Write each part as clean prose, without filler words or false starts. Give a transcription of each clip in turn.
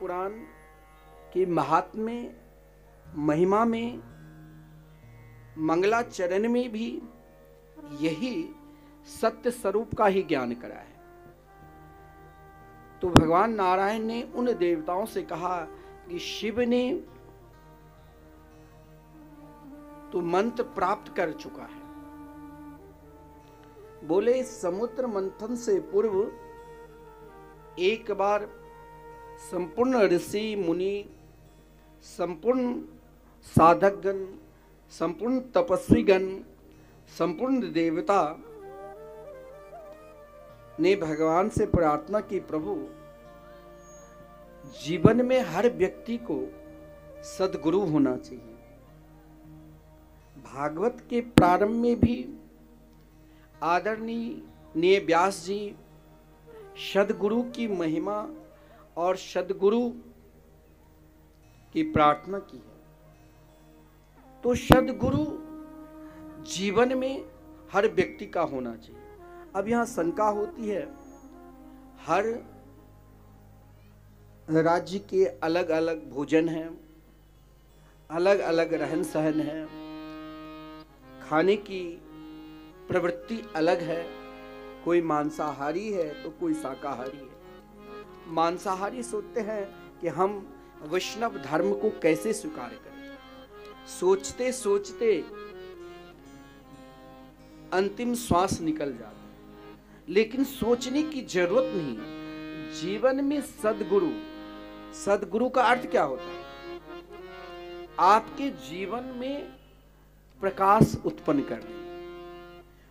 पुराण की महात्म्य महिमा में मंगलाचरण में भी यही सत्य स्वरूप का ही ज्ञान करा है। तो भगवान नारायण ने उन देवताओं से कहा कि शिव ने तो मंत्र प्राप्त कर चुका है। बोले समुद्र मंथन से पूर्व एक बार संपूर्ण ऋषि मुनि, संपूर्ण साधकगण, संपूर्ण तपस्वीगण, संपूर्ण देवता ने भगवान से प्रार्थना की, प्रभु जीवन में हर व्यक्ति को सद्गुरु होना चाहिए। भागवत के प्रारंभ में भी आदरणीय व्यास जी सद्गुरु की महिमा और सद्गुरु की प्रार्थना की है। तो सद्गुरु जीवन में हर व्यक्ति का होना चाहिए। अब यहां शंका होती है, हर राज्य के अलग अलग भोजन हैं, अलग अलग रहन सहन है, खाने की प्रवृत्ति अलग है। कोई मांसाहारी है तो कोई शाकाहारी है। मांसाहारी सोचते हैं कि हम वैष्णव धर्म को कैसे स्वीकार करें। सोचते सोचते अंतिम श्वास निकल जाता है। लेकिन सोचने की जरूरत नहीं। जीवन में सद्गुरु, सद्गुरु का अर्थ क्या होता है? आपके जीवन में प्रकाश उत्पन्न करना।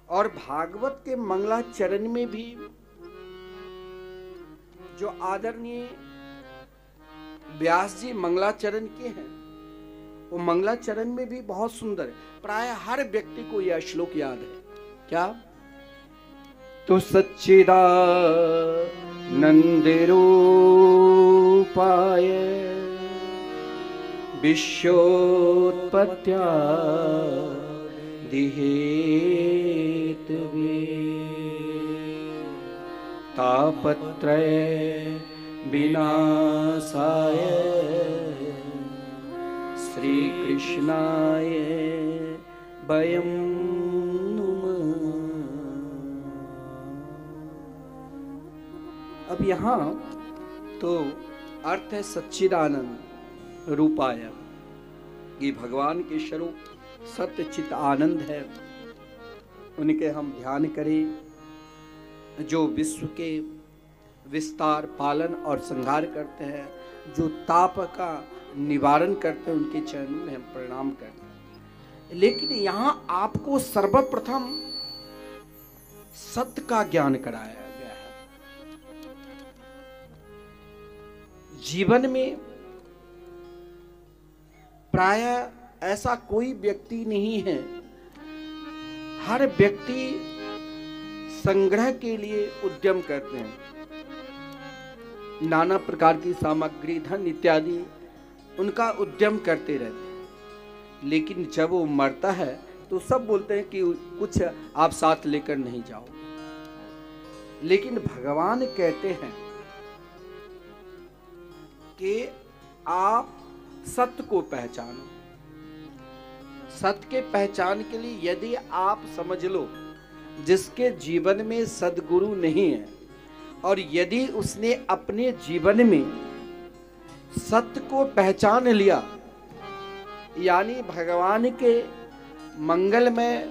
और भागवत के मंगलाचरण में भी जो आदरणीय व्यास जी मंगलाचरण के हैं, वो मंगलाचरण में भी बहुत सुंदर है। प्राय हर व्यक्ति को यह श्लोक याद है। क्या? तो सच्चिदानंद रूपाय विश्वोत्पत्त्या दिहेतवे तापत्रय विनाशाय श्री कृष्णाय वयं नुमः। अब यहाँ तो अर्थ है सच्चिदानंद रूपाय, ये भगवान के स्वरूप सत्य चित आनंद है। उनके हम ध्यान करें, जो विश्व के विस्तार, पालन और संहार करते हैं, जो ताप का निवारण करते हैं, उनके चरणों में हम प्रणाम करते हैं। लेकिन यहां आपको सर्वप्रथम सत्य का ज्ञान कराया गया है। जीवन में प्रायः ऐसा कोई व्यक्ति नहीं है, हर व्यक्ति संग्रह के लिए उद्यम करते हैं। नाना प्रकार की सामग्री, धन इत्यादि उनका उद्यम करते रहते हैं। लेकिन जब वो मरता है तो सब बोलते हैं कि कुछ आप साथ लेकर नहीं जाओ। लेकिन भगवान कहते हैं कि आप सत्य को पहचानो। सत्य के पहचान के लिए यदि आप समझ लो, जिसके जीवन में सद्गुरु नहीं है और यदि उसने अपने जीवन में सत्य को पहचान लिया, यानी भगवान के मंगलमय,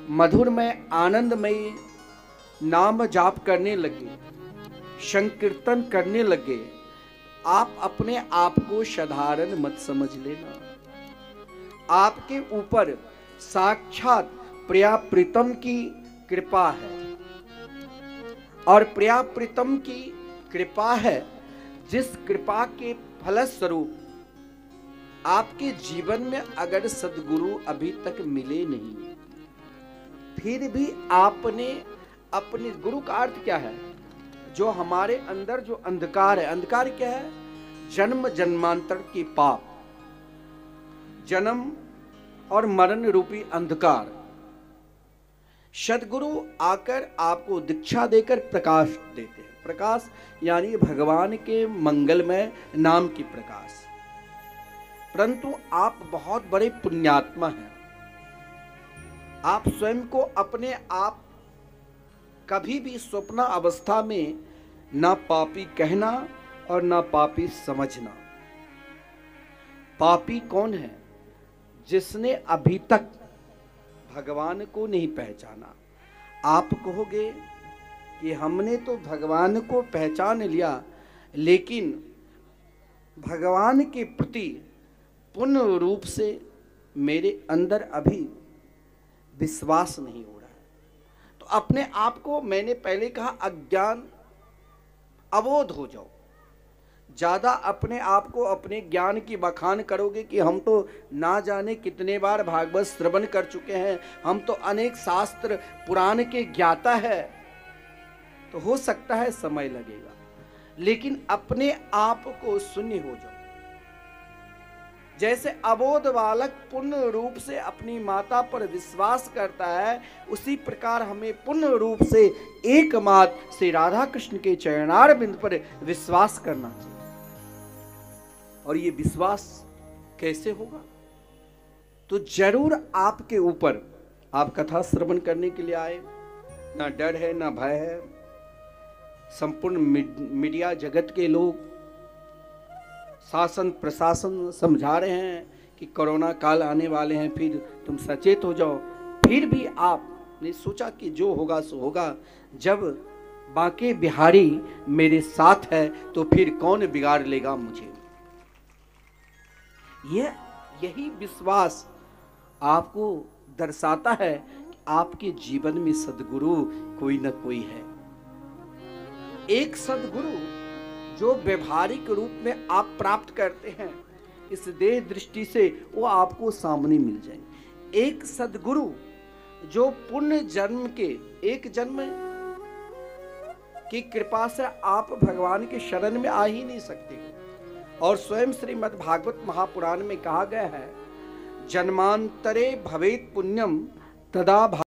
मधुरमय, आनंदमय नाम जाप करने लगे, संकीर्तन करने लगे, आप अपने आप को साधारण मत समझ लेना। आपके ऊपर साक्षात प्रिया प्रीतम की कृपा है। और प्रिया प्रीतम की कृपा है, जिस कृपा के फलस्वरूप आपके जीवन में अगर सद्गुरु अभी तक मिले नहीं, फिर भी आपने अपने गुरु का अर्थ क्या है? जो हमारे अंदर जो अंधकार है, अंधकार क्या है? जन्म जन्मांतर की पाप, जन्म और मरण रूपी अंधकार। सद्गुरु आकर आपको दीक्षा देकर प्रकाश देते हैं। प्रकाश यानी भगवान के मंगलमय नाम की प्रकाश। परंतु आप बहुत बड़े पुण्यात्मा हैं। आप स्वयं को अपने आप कभी भी स्वप्न अवस्था में ना पापी कहना और ना पापी समझना। पापी कौन है? जिसने अभी तक भगवान को नहीं पहचाना। आप कहोगे कि हमने तो भगवान को पहचान लिया, लेकिन भगवान के प्रति पूर्ण रूप से मेरे अंदर अभी विश्वास नहीं हो रहा है। तो अपने आप को, मैंने पहले कहा, अज्ञान अबोध हो जाओ। ज्यादा अपने आप को अपने ज्ञान की बखान करोगे कि हम तो ना जाने कितने बार भागवत श्रवण कर चुके हैं, हम तो अनेक शास्त्र पुराण के ज्ञाता है, तो हो सकता है समय लगेगा। लेकिन अपने आप को शून्य हो जाओ। जैसे अबोध बालक पूर्ण रूप से अपनी माता पर विश्वास करता है, उसी प्रकार हमें पूर्ण रूप से एकमात्र श्री राधा कृष्ण के चरणार बिंद पर विश्वास करना चाहिए। और ये विश्वास कैसे होगा? तो जरूर आपके ऊपर, आप कथा श्रवण करने के लिए आए, ना डर है ना भय है। संपूर्ण मीडिया जगत के लोग, शासन प्रशासन समझा रहे हैं कि कोरोना काल आने वाले हैं, फिर तुम सचेत हो जाओ। फिर भी आपने सोचा कि जो होगा सो होगा। जब बांके बिहारी मेरे साथ है तो फिर कौन बिगाड़ लेगा मुझे। यही विश्वास आपको दर्शाता है कि आपके जीवन में सद्गुरु कोई न कोई है। एक सद्गुरु जो व्यवहारिक रूप में आप प्राप्त करते हैं, इस देह दृष्टि से वो आपको सामने मिल जाएंगे। एक सद्गुरु जो पुण्य जन्म के, एक जन्म की कृपा से आप भगवान के शरण में आ ही नहीं सकते। और स्वयं श्रीमद् भागवत महापुराण में कहा गया है, जन्मांतरे भवेत पुण्यम तदा